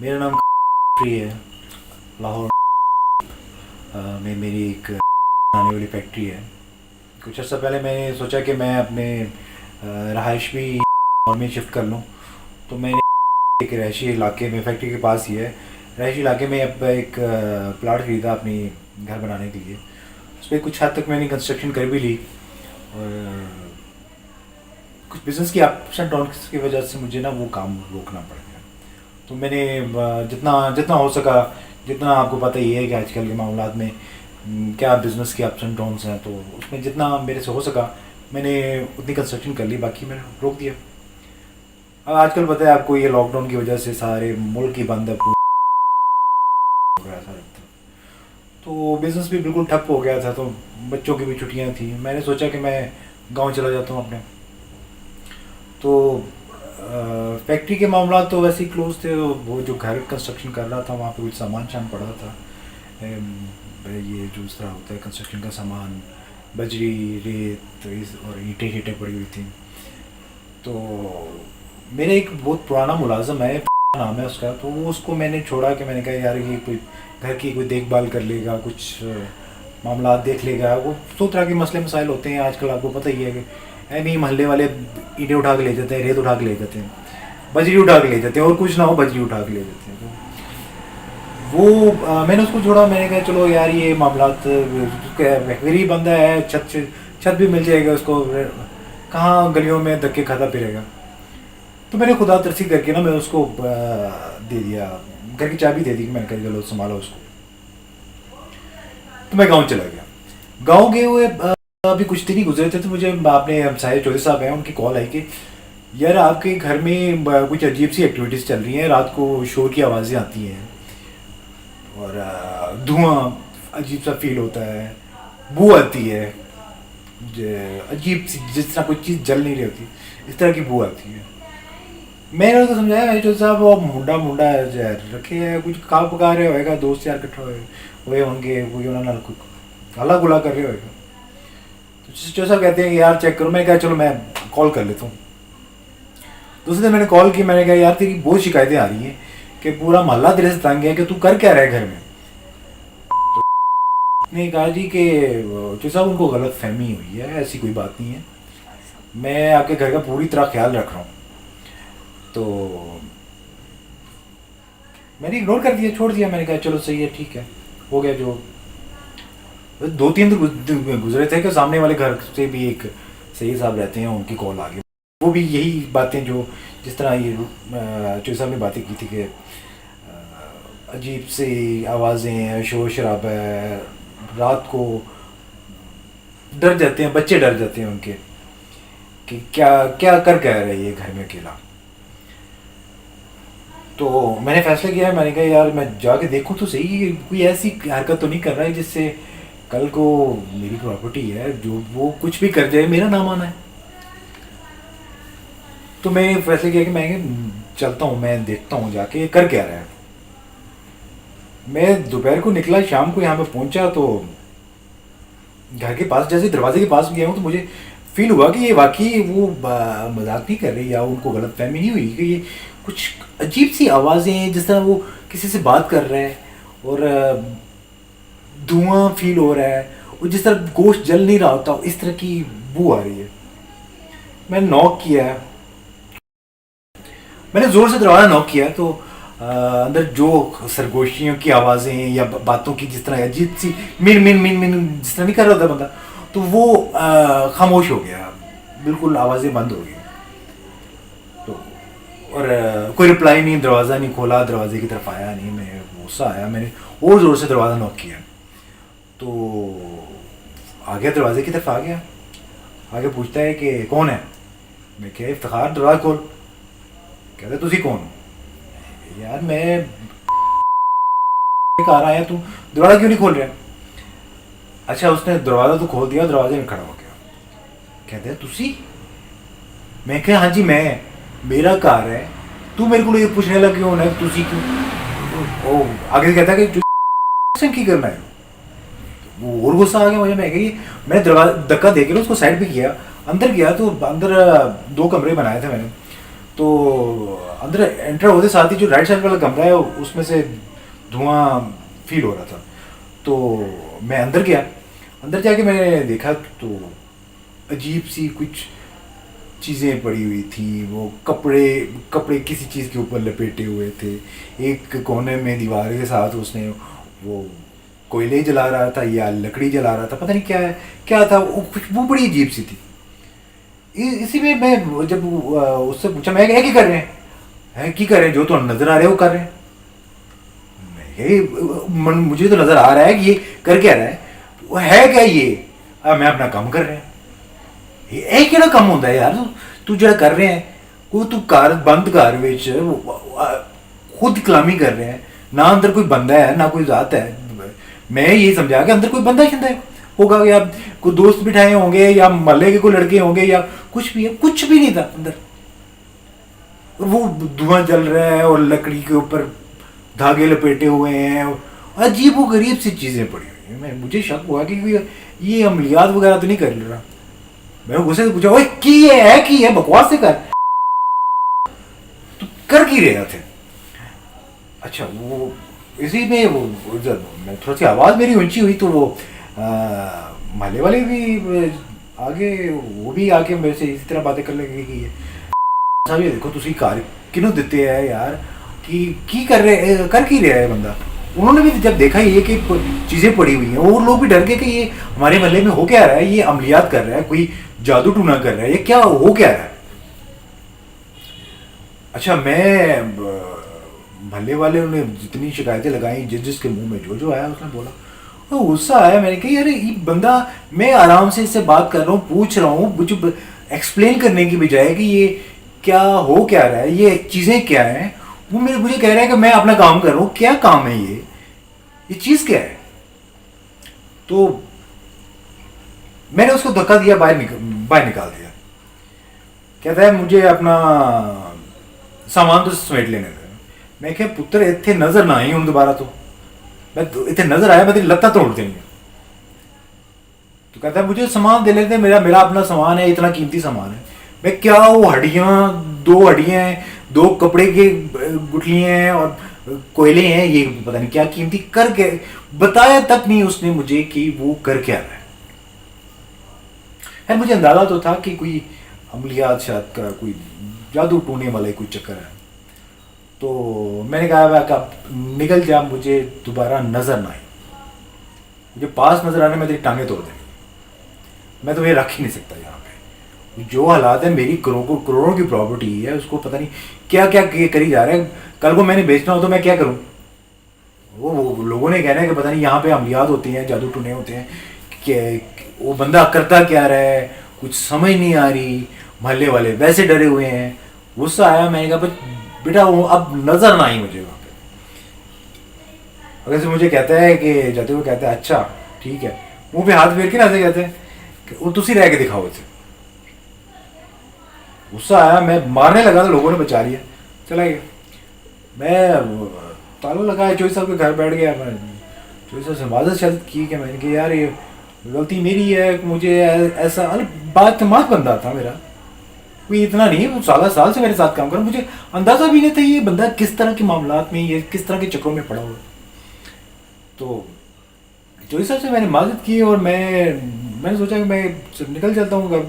मेरा नाम फ्री है। लाहौर में मेरी एक आने वाली फैक्ट्री है। कुछ अर्सा पहले मैंने सोचा कि मैं अपने रहाइश भी और में शिफ्ट कर लूँ, तो मैंने एक रहायशी इलाके में, फैक्ट्री के पास ही है, रहायशी इलाके में अब एक प्लाट ख़रीदा अपनी घर बनाने के लिए। उस पर कुछ हद तक मैंने कंस्ट्रक्शन कर भी ली और कुछ बिज़नेस की अप्स एंड डाउन्स की वजह से मुझे ना वो काम रोकना पड़ गया। तो मैंने जितना जितना हो सका, जितना आपको पता ही है कि आजकल के मामलात में क्या बिज़नेस के अप्स एंड डाउन्स हैं, तो उसमें जितना मेरे से हो सका मैंने उतनी कंस्ट्रक्शन कर ली, बाकी मैंने रोक दिया। अब आजकल पता है आपको, ये लॉकडाउन की वजह से सारे मुल्क ही बंद है, हो गया था तो बिज़नेस भी बिल्कुल ठप हो गया था। तो बच्चों की भी छुट्टियां थी, मैंने सोचा कि मैं गांव चला जाता हूँ अपने। तो फैक्ट्री के मामला तो वैसे ही क्लोज थे। वो जो घर कंस्ट्रक्शन कर रहा था वहाँ पे कुछ सामान पड़ा था, ये जो इस तरह होता है कंस्ट्रक्शन का सामान, बजरी, रेत और ईंटें शीटें पड़ी हुई थी। तो मेरे एक बहुत पुराना मुलाजम है, नाम है उसका, तो वो उसको मैंने छोड़ा कि मैंने कहा यार ये कोई घर की कोई देखभाल कर लेगा, कुछ मामला देख लेगा। वो दो तरह के मसले मसाइल होते हैं आजकल, आपको पता ही है कि नहीं, मोहल्ले वाले ईंटें उठा के ले जाते हैं, रेत उठा के ले जाते हैं, बजरी उठा के ले जाते हैं, और कुछ ना हो बजरी उठा के ले जाते हैं। तो वो मैंने उसको छोड़ा, मैंने कहा चलो यार ये मामला गरीब बंदा है, छत भी मिल जाएगा उसको, कहाँ गलियों में धक्के खाता फिरेगा। तो मैंने खुदा तरसी करके ना मैं उसको दे दिया, घर की चाबी दे दी, मैंने कहा चलो संभालो उसको। तो मैं गाँव चला गया। गाँव गए हुए अभी कुछ दिन ही गुजरे थे, तो मुझे आपने हमसाये चौधरी साहब हैं, उनकी कॉल आई कि यार आपके घर में कुछ अजीब सी एक्टिविटीज़ चल रही हैं, रात को शोर की आवाज़ें आती हैं और धुआं अजीब सा फील होता है, बू आती है अजीब सी, जिस तरह कोई चीज़ जल नहीं रही होती, इस तरह की बू आती है। मैंने उनको समझाया भाई चौधरी साहब वो मुंडा मुंडा रखे है, कुछ काम पका रहे होएगा, दोस्त यार इकट्ठा हुए होंगे, कोई उन्होंने हल्ला गुला कर रहे होएगा। तो चौधरी साहब कहते हैं कि यार चेक करो। मैं कहा चलो मैं कॉल कर लेता हूँ। दूसरे दिन मैंने कॉल की, मैंने कहा यार तेरी बहुत शिकायतें आ रही हैं कि पूरा मोहल्ला तेरे से तंग है कि तू कर क्या रहा है घर में। तो ने कहा जी कि चौधरी साहब उनको गलत फहमी हुई है, ऐसी कोई बात नहीं है, मैं आपके घर का पूरी तरह ख्याल रख रहा हूँ। तो मैंने इग्नोर कर दिया, छोड़ दिया। मैंने कहा चलो सही है, ठीक है, हो गया। जो 2-3 दिन गुजरे थे कि सामने वाले घर से भी एक सही साहब रहते हैं, उनकी कॉल आ गई। वो भी यही बातें जो जिस तरह ये चौधरी साहब ने बातें की थी कि अजीब सी आवाज़ें हैं, शोर शराबा है, रात को डर जाते हैं, बच्चे डर जाते हैं उनके कि क्या क्या कर कह रहे हैं ये घर में अकेला। तो मैंने फैसला किया, मैंने कहा यार मैं जाके देखूं तो सही, कोई ऐसी हरकत तो नहीं कर रहा है जिससे कल को मेरी प्रॉपर्टी है, जो वो कुछ भी कर जाए मेरा नाम आना है। तो मैं फैसला किया कि मैं चलता हूँ, मैं देखता हूँ जाके कर क्या रहा है। मैं दोपहर को निकला, शाम को यहाँ पे पहुंचा, तो घर के पास जैसे दरवाजे के पास गया हूँ तो मुझे फील हुआ कि ये वाकई वो मजाक नहीं कर रही, या उनको गलत फहमी नहीं हुई कि ये कुछ अजीब सी आवाज़ें हैं, जिस तरह वो किसी से बात कर रहे हैं और धुआं फील हो रहा है, और जिस तरह गोश्त जल नहीं रहा होता इस तरह की बू आ रही है। मैंने नॉक किया, मैंने ज़ोर से दरवाज़ा नॉक किया, तो अंदर जो सरगोशियों की आवाज़ें या बातों की जिस तरह अजीब सी मिन मिन मिन मिन जिस तरह नहीं कर रहा था बंदा, तो वो खामोश हो गया, बिल्कुल आवाज़ें बंद हो गई। तो और कोई रिप्लाई नहीं, दरवाज़ा नहीं खोला, दरवाजे की तरफ आया नहीं। मैं गुस्सा आया, मैंने और ज़ोर से दरवाज़ा नॉक किया, तो आ गया, दरवाजे की तरफ आ गया, आगे पूछता है कि कौन है। मैं क्या इफ्तिखार, दरवाज़ा खोल। कहते तुसी कौन? यार मैं आ रहा है, तू दरवाज़ा क्यों नहीं खोल रहा? अच्छा, उसने दरवाज़ा तो खोल दिया, दरवाजे में खड़ा हो गया। कहते हैं तुसी? मैं कहा हाँ जी मैं, मेरा कार है, तू मेरे को ये पूछने लगा क्यों है, तुसी क्यों? ओ आगे कहता है कि की करना है। वो और गुस्सा आ गया मुझे। मैं कही, मैंने दरवाजा धक्का देकर उसको साइड पे किया, अंदर गया, तो अंदर 2 कमरे बनाए थे मैंने, तो अंदर एंटर होते साथ ही जो राइट साइड वाला कमरा है उसमें से धुआं फील हो रहा था। तो मैं अंदर गया, अंदर जाके मैंने देखा तो अजीब सी कुछ चीज़ें पड़ी हुई थी। वो कपड़े कपड़े किसी चीज़ के ऊपर लपेटे हुए थे। एक कोने में दीवार के साथ उसने वो कोयले जला रहा था या लकड़ी जला रहा था, पता नहीं क्या था। वो खुशबू बड़ी अजीब सी थी। इसी में मैं जब उससे पूछा, मैं क्या कर रहे हैं की कर रहे हैं, जो तो नजर आ रहे हैं वो कर रहे हैं। मुझे तो नजर आ रहा है कि ये कर क्या रहा है, वो है क्या ये। मैं अपना काम कर रहे हैं। ये केड़ा काम होता है यार, तू जो कर रहे हैं वो तू कार बंद कार विच खुद कलामी कर रहे हैं ना, अंदर कोई बंदा है ना कोई जात है। मैं ये समझा कि अंदर कोई बंदा शिंदा होगा या कोई दोस्त बिठाए होंगे या मोहल्ले के कोई लड़के होंगे या कुछ भी है, कुछ भी नहीं था अंदर। और वो धुआं जल रहा है और लकड़ी के ऊपर धागे लपेटे हुए हैं, अजीब व गरीब सी चीज़ें पड़ी हुई हैं। मुझे शक हुआ कि ये अमलियात वगैरह तो नहीं कर रहा। मैंने गुस्से से पूछा, ओए की है बकवास से कर, तो कर की रहे थे। अच्छा, वो इसी में वो जब मैं थोड़ी सी आवाज़ मेरी ऊंची हुई तो वो महल्ले वाले भी आगे वो भी आके मेरे से इसी तरह बातें करने लगे कि साहब ये देखो तुसी कार किनों देते हैं यार, की कर रहा है बंदा। उन्होंने भी जब देखा ये कि चीज़ें पड़ी हुई हैं, और लोग भी डर गए कि ये हमारे महल्ले में हो क्या रहा है, ये अमलियात कर रहा है, कोई जादू टूना कर रहा है, ये क्या हो क्या रहा है। अच्छा, मैं महल्ले वाले ने जितनी शिकायतें लगाई, जिसके मुंह में जो आया उसने बोला, तो गुस्सा आया। मैंने कहा यार ये बंदा, मैं आराम से इससे बात कर रहा हूँ, पूछ रहा हूँ, मुझे एक्सप्लेन करने की बजाय कि ये क्या हो क्या रहा है, ये चीज़ें क्या हैं, वो मुझे कह रहा है कि मैं अपना काम कर रहा हूँ। क्या काम है ये चीज़ क्या है। तो मैंने उसको धक्का दिया, बाहर निकाल दिया। कहता है मुझे अपना सामान तो समेट लेने दे। मैं क्या पुत्र इतने नजर ना आई हूँ दोबारा, तो मैं इतने नजर आया मैं तेरी लत्ता तोड़ देंगे। तो कहता है मुझे सामान दे लेते, मेरा अपना सामान है, इतना कीमती सामान है। मैं क्या, वो दो हड्डियां हैं, दो कपड़े के गुठलियां हैं और कोयले हैं, ये पता नहीं क्या कीमती करके बताया तक नहीं उसने मुझे कि वो कर क्या रहा है। मुझे अंदाजा तो था कि कोई अमलियात शायद का कोई जादू टूने वाला कोई चक्कर है। तो मैंने कहा निकल जा, मुझे दोबारा नजर ना आए, मुझे पास नजर आने में तेरी टांगे तोड़ देंगे, मैं तो ये रख ही नहीं सकता यहाँ पे। जो हालात है, मेरी करोड़ों की प्रॉपर्टी है, उसको पता नहीं क्या क्या करी जा रहा है। कल को मैंने बेचना हो तो मैं क्या करूँ। वो लोगों ने कहना है कि पता नहीं यहाँ पे अमलियात होती हैं, जादू टूने होते हैं, कि वो बंदा करता क्या रहा है, कुछ समझ नहीं आ रही। मोहल्ले वाले वैसे डरे हुए हैं। गुस्सा आया, मैंने कहा बेटा वो अब नजर ना आई मुझे वहाँ पे। अगर से मुझे कहता है कि जाते हुए कहता है अच्छा ठीक है, मुंह पे हाथ फेर के ना ऐसे कहते हैं कि वो तुसी रह के दिखाओ इसे। गुस्सा आया, मैं मारने लगा तो लोगों ने बचा लिया, चला गया। मैं ताला लगाया, चोई साहब के घर बैठ गया। मैं चोई साहब से माजत शायद की कि मैंने कहा यार ये गलती मेरी है, मुझे ऐसा बात माफ बंदा था मेरा, कोई इतना नहीं, वो 16 साल से मेरे साथ काम कर, मुझे अंदाजा भी नहीं था ये बंदा किस तरह के मामलात में, ये किस तरह के चक्रों में पड़ा हुआ। तो चोई साहब से मैंने माजत की और मैंने सोचा कि मैं निकल जाता हूँ,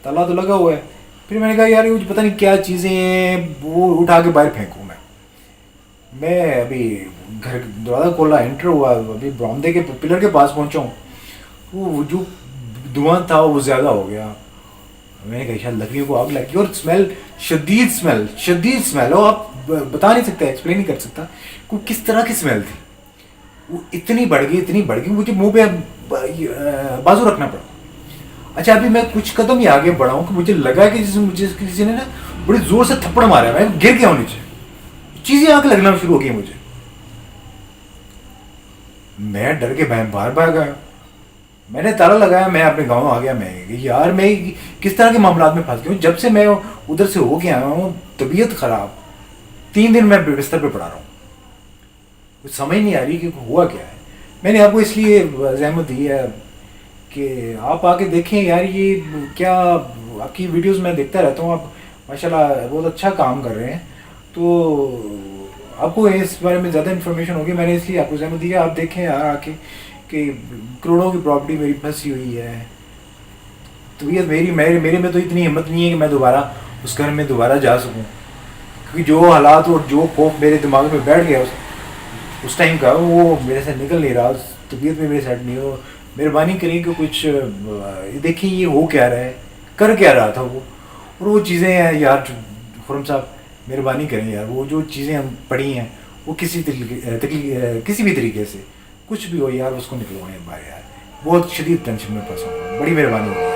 ताला तो लगा हुआ है। फिर मैंने कहा यार ये पता नहीं क्या चीज़ें हैं, वो उठा के बाहर फेंकूँ। मैं अभी घर दरवाज़ा खोला, एंटर हुआ, अभी बरामदे के पिलर के पास पहुँचा हूँ, वो जो धुआं था वो ज़्यादा हो गया। मैंने कहा शायद लकड़ियों को आग लगी, और शदीद स्मेल हो, आप बता नहीं सकते, एक्सप्लेन नहीं कर सकता को किस तरह की स्मेल थी। वो इतनी बढ़ गई मुझे मुंह पे बाजू रखना पड़ा। अच्छा, अभी मैं कुछ कदम ही आगे बढ़ा हूँ कि मुझे लगा कि मुझे किसी ने ना बड़ी जोर से थप्पड़ मारा, मैं गिर गया हूँ नीचे, चीजें आके लगना शुरू हो गई मुझे। मैं डर के बाहर भाग गया, मैंने ताला लगाया, मैं अपने गांव आ गया। मैं किस तरह के मामलात में फंस गया हूँ। जब से मैं उधर से होके आया हूँ, तबीयत खराब, 3 दिन मैं बिस्तर पे पड़ा रहा हूँ, कुछ समझ नहीं आ रही कि हुआ क्या है। मैंने आपको इसलिए ज़हमत दी है कि आप आके देखें यार, ये क्या, आपकी वीडियोस मैं देखता रहता हूँ, आप माशाल्लाह बहुत अच्छा काम कर रहे हैं। तो आपको इस बारे में ज़्यादा इन्फॉर्मेशन होगी, मैंने इसलिए आपको जहमत दिया। आप देखें यार आके कि करोड़ों की प्रॉपर्टी मेरी फंसी हुई है। तो ये मेरी मेरे मेरे में तो इतनी हिम्मत नहीं है कि मैं दोबारा उस घर में दोबारा जा सकूं, क्योंकि जो हालात और जो खौफ मेरे दिमाग में बैठ गया उस टाइम का, वो मेरे से निकल नहीं रहा, तबीयत में मेरे सेट नहीं हो। मेहरबानी करें कि कुछ देखिए ये हो क्या रहा है, कर क्या रहा था वो, और वो चीज़ें हैं यार। खुरम साहब मेहरबानी करें यार, वो जो चीज़ें हम पढ़ी हैं वो किसी भी तरीके से कुछ भी हो यार उसको निकलवाएं बाहर यार। बहुत शदीद टेंशन में फंसा हूँ, बड़ी मेहरबानी होगी।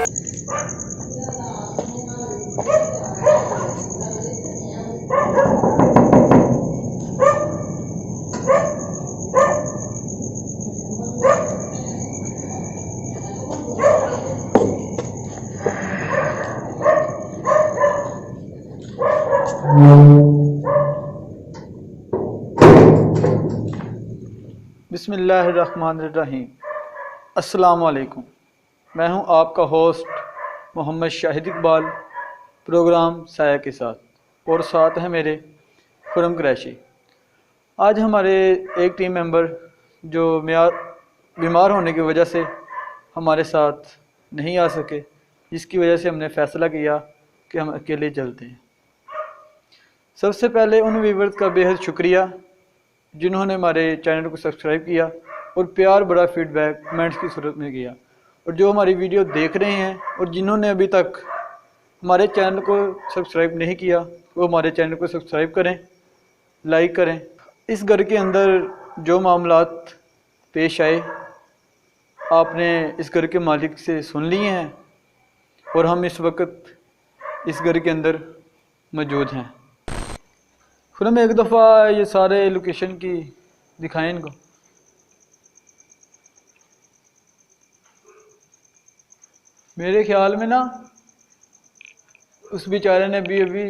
बिस्मिल्लाहिर्रहमानिर्रहीम। अस्सलाम वालेकुम। मैं हूं आपका होस्ट मोहम्मद शाहिद इकबाल, प्रोग्राम साया के साथ, और साथ है मेरे खुरम कुरैशी। आज हमारे एक टीम मेंबर जो बीमार होने की वजह से हमारे साथ नहीं आ सके, जिसकी वजह से हमने फ़ैसला किया कि हम अकेले चलते हैं। सबसे पहले उन व्यूवर्स का बेहद शुक्रिया जिन्होंने हमारे चैनल को सब्सक्राइब किया और प्यार बड़ा फीडबैक कमेंट्स की सूरत में किया, और जो हमारी वीडियो देख रहे हैं और जिन्होंने अभी तक हमारे चैनल को सब्सक्राइब नहीं किया वो हमारे चैनल को सब्सक्राइब करें, लाइक करें। इस घर के अंदर जो मामलात पेश आए आपने इस घर के मालिक से सुन लिए हैं, और हम इस वक्त इस घर के अंदर मौजूद हैं। फिर हम एक दफ़ा ये सारे लोकेशन की दिखाएं इनको। मेरे ख्याल में ना उस बेचारे ने भी अभी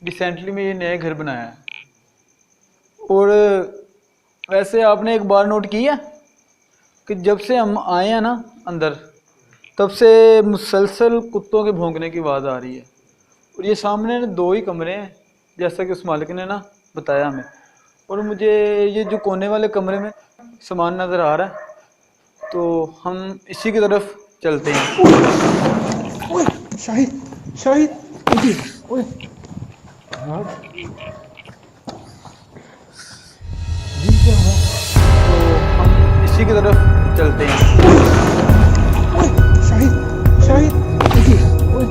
रिसेंटली में ये नया घर बनाया है। और वैसे आपने एक बार नोट किया कि जब से हम आए हैं ना अंदर, तब से मुसलसल कुत्तों के भौंकने की आवाज़ आ रही है। और ये सामने 2 ही कमरे हैं जैसा कि उस मालिक ने ना बताया हमें, और मुझे ये जो कोने वाले कमरे में सामान नज़र आ रहा है, तो हम इसी की तरफ चलते हैं। ओए शाहिद, शाहिद ओए यार, ये क्या हुआ? तो हम इसी की तरफ चलते हैं। ओए शाहिद, शाहिद ओए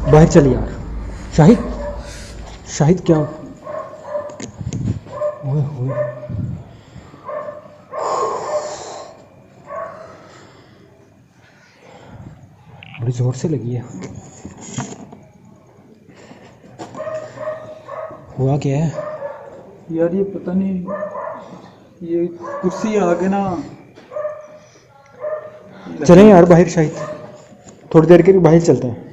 बाहर चल यार। शाहिद, शाहिद क्या? ओए ओए बड़ी जोर से लगी है। हुआ क्या है यार ये पता नहीं, ये कुर्सी आके ना। चलें यार बाहर शाहिद, थोड़ी देर के लिए बाहर चलते हैं।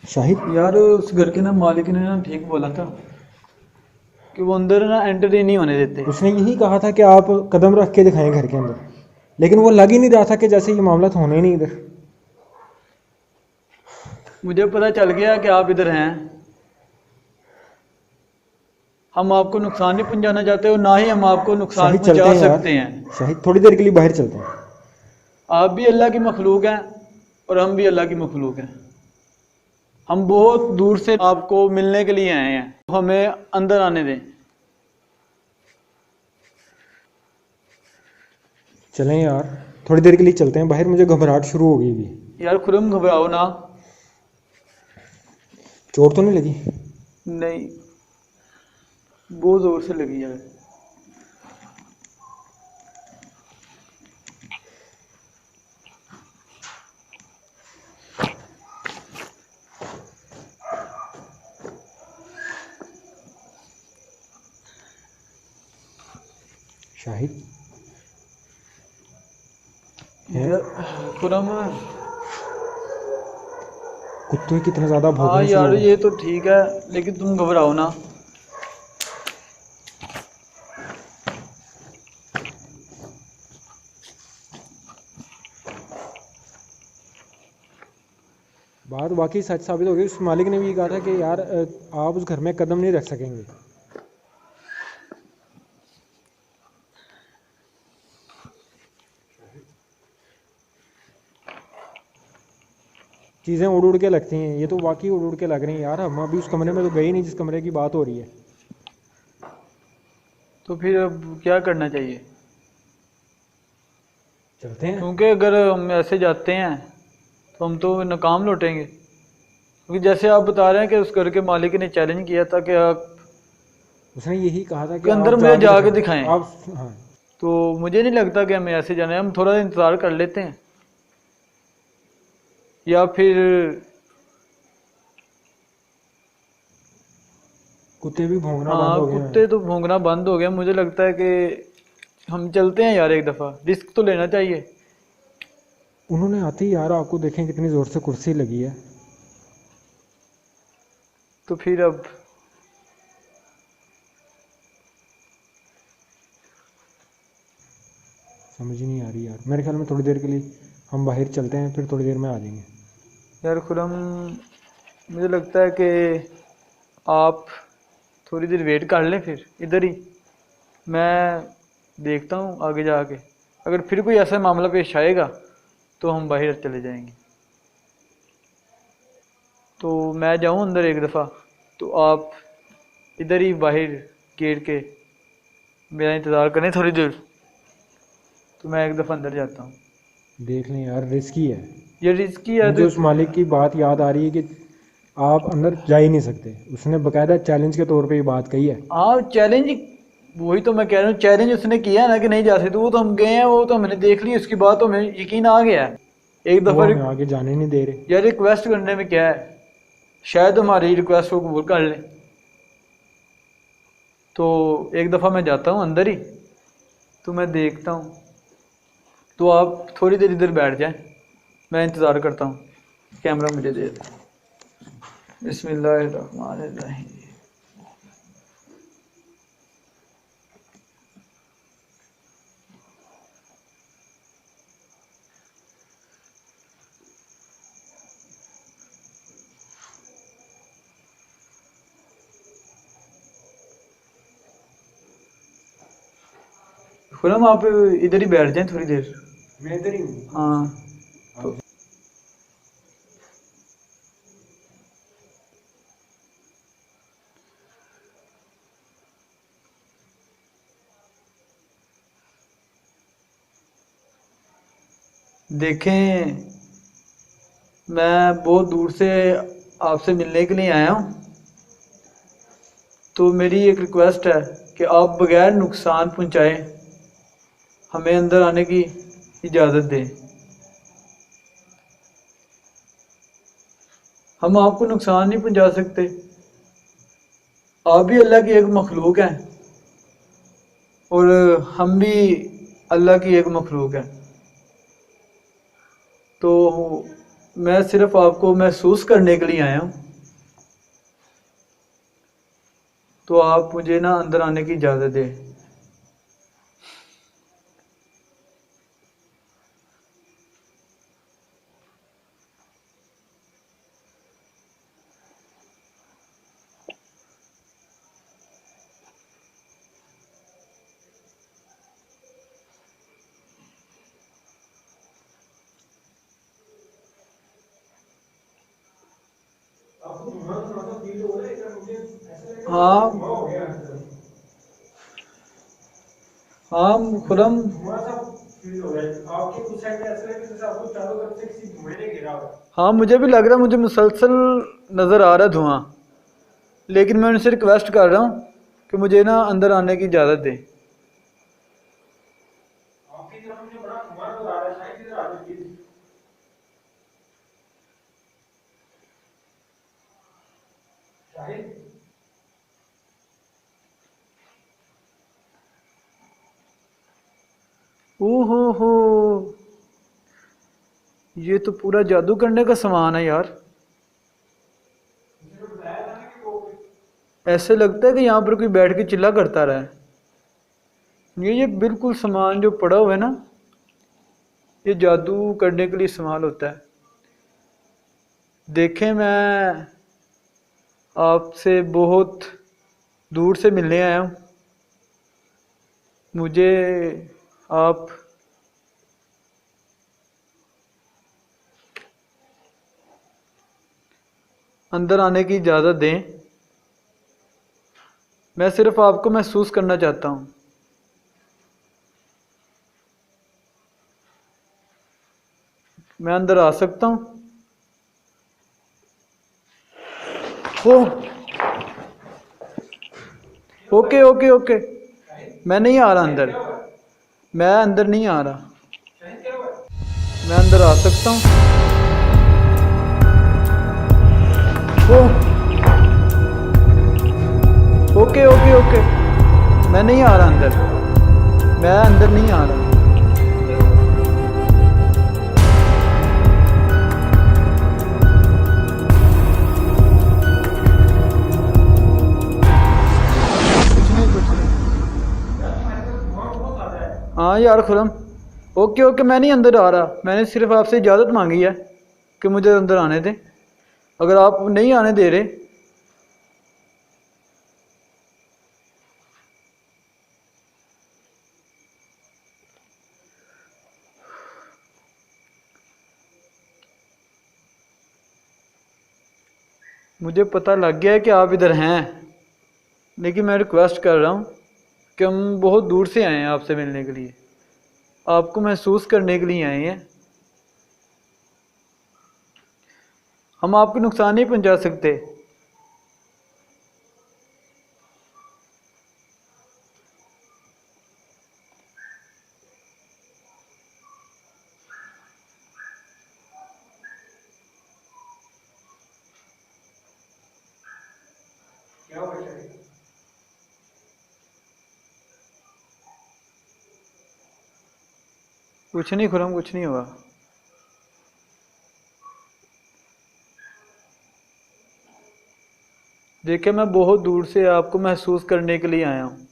शाहिद यार उस घर के ना मालिक ने ना ठीक बोला था कि वो अंदर ना एंटर ही नहीं होने देते। उसने यही कहा था कि आप कदम रख के दिखाएं घर के अंदर, लेकिन वो लग ही नहीं रहा था कि जैसे ये मामला तो होना ही नहीं इधर। मुझे पता चल गया कि आप इधर हैं। हम आपको नुकसान नहीं पहुंचाना चाहते और ना ही हम आपको नुकसान शाहिद चलते पहुंचा हैं यार। सकते हैं। शाहिद थोड़ी देर के लिए बाहर चलते हैं। आप भी अल्लाह की मखलूक हैं और हम भी अल्लाह की मखलूक हैं। हम बहुत दूर से आपको मिलने के लिए आए हैं, हमें अंदर आने दें। चलें यार, थोड़ी देर के लिए चलते हैं बाहर, मुझे घबराहट शुरू हो गई भी। यार खुरम घबराओ ना। चोट तो नहीं लगी? नहीं, बहुत जोर से लगी यार। शाहिद खुरम कुत्ते कितने ज़्यादा हाँ भौंकने शुरू यार हो गए। ये तो ठीक है, लेकिन तुम घबराओ ना। बात वाकई सच साबित हो गई। उस मालिक ने भी ये कहा था कि यार आप उस घर में कदम नहीं रख सकेंगे। चीज़ें उड़ उड़ के लगती हैं, ये तो वाकई उड़ उड़ के लग रही हैं यार। हम अभी उस कमरे में तो गए ही नहीं जिस कमरे की बात हो रही है। तो फिर अब क्या करना चाहिए? चलते हैं। क्योंकि अगर हम ऐसे जाते हैं तो हम तो नाकाम लौटेंगे। क्योंकि जैसे आप बता रहे हैं कि उस घर के मालिक ने चैलेंज किया था कि आप उसने यही कहा था कि के अंदर आप मुझे जाके दिखाएं। दिखाएं। आप हाँ, तो मुझे नहीं लगता कि हमें ऐसे जाना है, हम थोड़ा इंतज़ार कर लेते हैं। या फिर कुत्ते भी भौंकना बंद हाँ, हो गए कुत्ते हैं। तो भौंकना बंद हो गया। मुझे लगता है कि हम चलते हैं यार, एक दफ़ा रिस्क तो लेना चाहिए। उन्होंने आते ही यार आपको देखें कितनी ज़ोर से कुर्सी लगी है। तो फिर अब समझ ही नहीं आ रही यार। मेरे ख्याल में थोड़ी देर के लिए हम बाहर चलते हैं, फिर थोड़ी देर में आ जाएंगे। यार खुरम, मुझे लगता है कि आप थोड़ी देर वेट कर लें, फिर इधर ही मैं देखता हूँ आगे जाके। अगर फिर कोई ऐसा मामला पेश आएगा तो हम बाहर चले जाएंगे। तो मैं जाऊँ अंदर एक दफ़ा, तो आप इधर ही बाहर गेट के मेरा इंतज़ार करें थोड़ी देर। तो मैं एक दफ़ा अंदर जाता हूँ। देख लें यार, रिस्की है। ये रिस्की है मुझे तो उस मालिक की बात याद आ रही है कि आप अंदर जा ही नहीं सकते। उसने बकायदा चैलेंज के तौर पे ये बात कही है। हाँ, चैलेंज वही तो मैं कह रहा हूँ। चैलेंज उसने किया ना कि नहीं जा सकते, वो तो हम गए हैं, वो तो हमने देख ली, उसकी बात तो हमें यकीन आ गया है। एक वो दफ़ा हमें आगे जाने नहीं दे रहे। यार रिक्वेस्ट करने में क्या है, शायद हमारी रिक्वेस्ट को कबूल कर लें। तो एक दफ़ा मैं जाता हूँ अंदर ही, तो मैं देखता हूँ। तो आप थोड़ी देर इधर बैठ जाएं, मैं इंतज़ार करता हूँ। कैमरा मुझे दे दें। बिस्मिल्लाहिर्रहमानिर्रहीम। खुरम, आप इधर ही बैठ जाएं थोड़ी देर। मैं इधर ही हूँ। हाँ, तो देखें, मैं बहुत दूर से आपसे मिलने के लिए आया हूँ। तो मेरी एक रिक्वेस्ट है कि आप बगैर नुकसान पहुँचाए हमें अंदर आने की इजाज़त दें। हम आपको नुकसान नहीं पहुँचा सकते। आप भी अल्लाह की एक मखलूक हैं और हम भी अल्लाह की एक मखलूक हैं। तो मैं सिर्फ आपको महसूस करने के लिए आया हूँ। तो आप मुझे ना अंदर आने की इजाज़त दें। हाँ हाँ खुरम, हाँ मुझे भी लग रहा है, मुझे मुसलसल नज़र आ रहा है धुआं। लेकिन मैं उनसे रिक्वेस्ट कर रहा हूँ कि मुझे ना अंदर आने की इजाज़त दें। ओहो हो, ये तो पूरा जादू करने का सामान है यार। ऐसे लगता है कि यहाँ पर कोई बैठ के चिल्ला करता रहा है। ये बिल्कुल सामान जो पड़ा हुआ है ना, ये जादू करने के लिए इस्तेमाल होता है। देखें, मैं आपसे बहुत दूर से मिलने आया हूँ। मुझे आप अंदर आने की इजाज़त दें। मैं सिर्फ आपको महसूस करना चाहता हूँ। मैं अंदर आ सकता हूँ? ओ, ओके ओके ओके, मैं नहीं आ रहा अंदर। मैं अंदर नहीं आ रहा। मैं अंदर आ सकता हूँ? ओ, ओके ओके ओके, मैं नहीं आ रहा अंदर। मैं अंदर नहीं आ रहा। कुछ नहीं कुछ नहीं। हाँ यार खुरम, ओके ओके, मैं नहीं अंदर आ रहा। मैंने सिर्फ आपसे इजाज़त मांगी है कि मुझे अंदर आने दें। अगर आप नहीं आने दे रहे, मुझे पता लग गया है कि आप इधर हैं, लेकिन मैं रिक्वेस्ट कर रहा हूँ कि हम बहुत दूर से आए हैं आपसे मिलने के लिए, आपको महसूस करने के लिए आए हैं। हम आपको नुकसान नहीं पहुंचा सकते। कुछ नहीं खुरम, कुछ नहीं हुआ। देखिए, मैं बहुत दूर से आपको महसूस करने के लिए आया हूँ।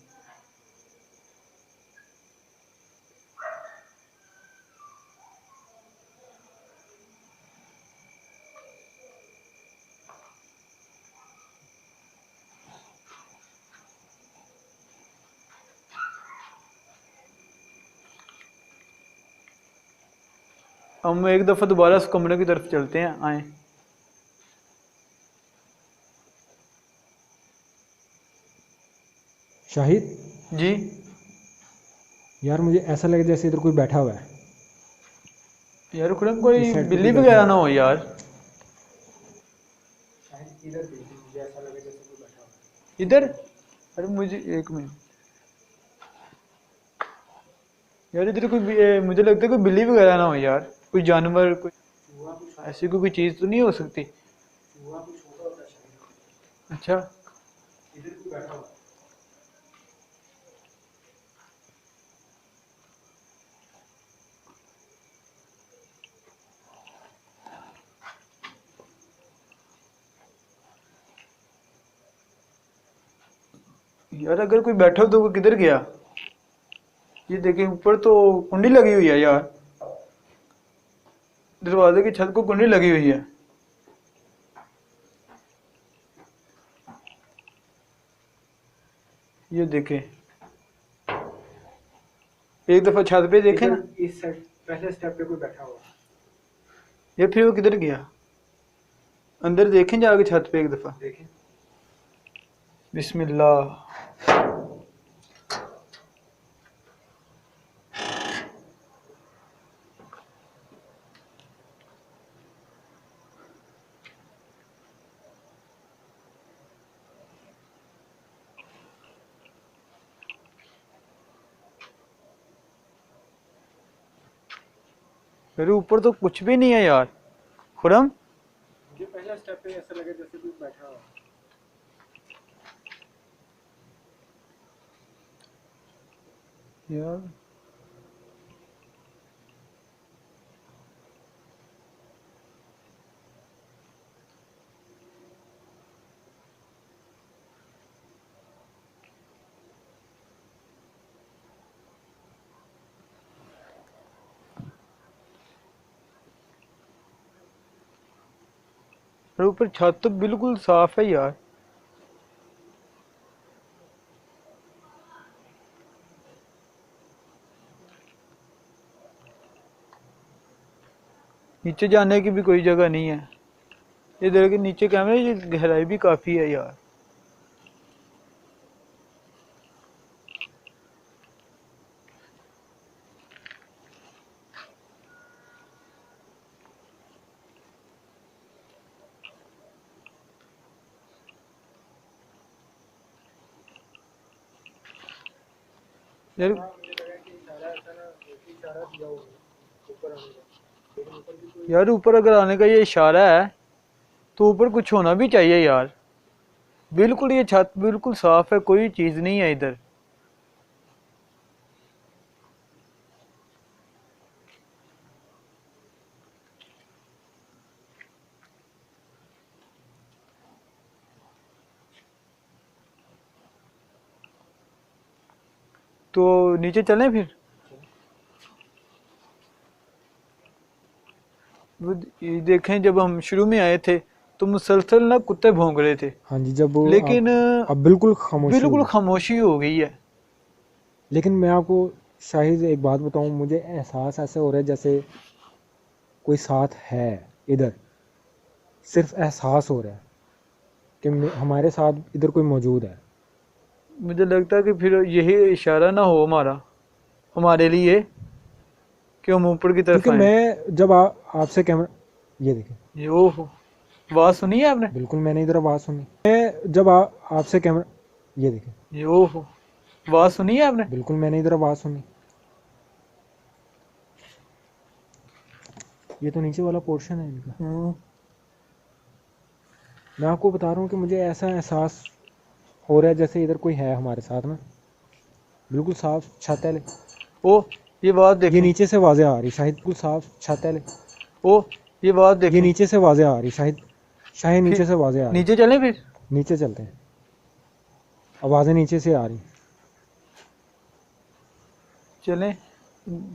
हम एक दफ़ा दोबारा उस कमरे की तरफ चलते हैं, आए। शाहिद, जी यार मुझे ऐसा लगे जैसे इधर कोई बैठा हुआ है। यार खुरम, इस कोई साइड पे कोई बिल्ली बैठा वगैरह हुआ ना है। हो यार। शाहिद इधर देख, मुझे ऐसा लगे जैसे कोई बैठा हुआ इधर? अरे मुझे एक मिनट यार, इधर कोई मुझे लगता है कोई बिल्ली वगैरह ना हो यार, कोई जानवर, कोई है। चूहा कुछ ऐसी कोई चीज़ तो नहीं हो सकती। चूहा कुछ होता होता है शाहिद। अच्छा, इधर कोई बैठा हुआ है। यार अगर कोई बैठा हो तो वो किधर गया? ये देखें, ऊपर तो कुंडी लगी हुई है यार, दरवाजे की छत को कुंडी लगी हुई है। ये देखें, एक दफा छत पे देखें ना। इधर इस साइड पहले स्टेप पे कोई बैठा हुआ है। ये फिर वो किधर गया? अंदर देखें जाके छत पे एक दफा। देखें। बिस्मिल्लाह। मेरे ऊपर तो कुछ भी नहीं है यार खुरम। मुझे पहला स्टेप पे ऐसा लगे जैसे कोई बैठा हुआ है। यार और ऊपर छत तो बिल्कुल साफ है यार। नीचे जाने की भी कोई जगह नहीं है। इधर के नीचे कैमरे, ये गहराई भी काफी है यार। यार यार ऊपर अगर आने का ये इशारा है तो ऊपर कुछ होना भी चाहिए यार। बिल्कुल ये छत बिल्कुल साफ है, कोई चीज नहीं है इधर। तो नीचे चलें फिर। ये देखें, जब हम शुरू में आए थे तो मुसलसल ना कुत्ते भौंक रहे थे, हाँ जी, जब लेकिन अब बिल्कुल खामोशी हो बिल्कुल गई। खामोशी हो गई है। लेकिन मैं आपको शाहिद एक बात बताऊं, मुझे एहसास ऐसे हो रहा है जैसे कोई साथ है इधर। सिर्फ एहसास हो रहा है कि हमारे साथ इधर कोई मौजूद है। मुझे लगता है कि फिर यही इशारा ना हो हमारे लिए कि हम ऊपर की तरफ क्योंकि आए। मैं जब आपसे कैमरा, ये देखें, ये ओहो, आवाज सुनी है आपने? बिल्कुल मैंने इधर आवाज़ सुनी। मैं जब आपसे कैमरा, ये देखें, ये ओहो, आवाज सुनी है आपने? बिल्कुल मैंने इधर आवाज़ सुनी। ये तो नीचे वाला पोर्शन है इनका। मैं आपको बता रहा हूँ कि मुझे ऐसा एहसास हो रहा है जैसे इधर कोई है हमारे साथ में। बिल्कुल साफ छत है। ओ, ये आवाज ये देखें। नीचे से आवाज़ें आ रही शाहिद, बिल्कुल साफ छत है। ओ, ये आवाज ये देखें। नीचे से आवाज़ें आ रही शाहिद, शाहिद नीचे से आवाज़ें आ रही। नीचे चलें फिर। नीचे चलते हैं, आवाज़ें नीचे से आ रही। चलें,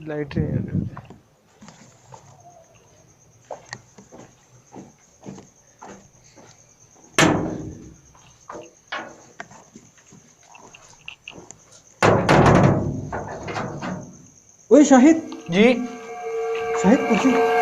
लाइट ओए शाहिद, जी। शाहिद कुर्सी।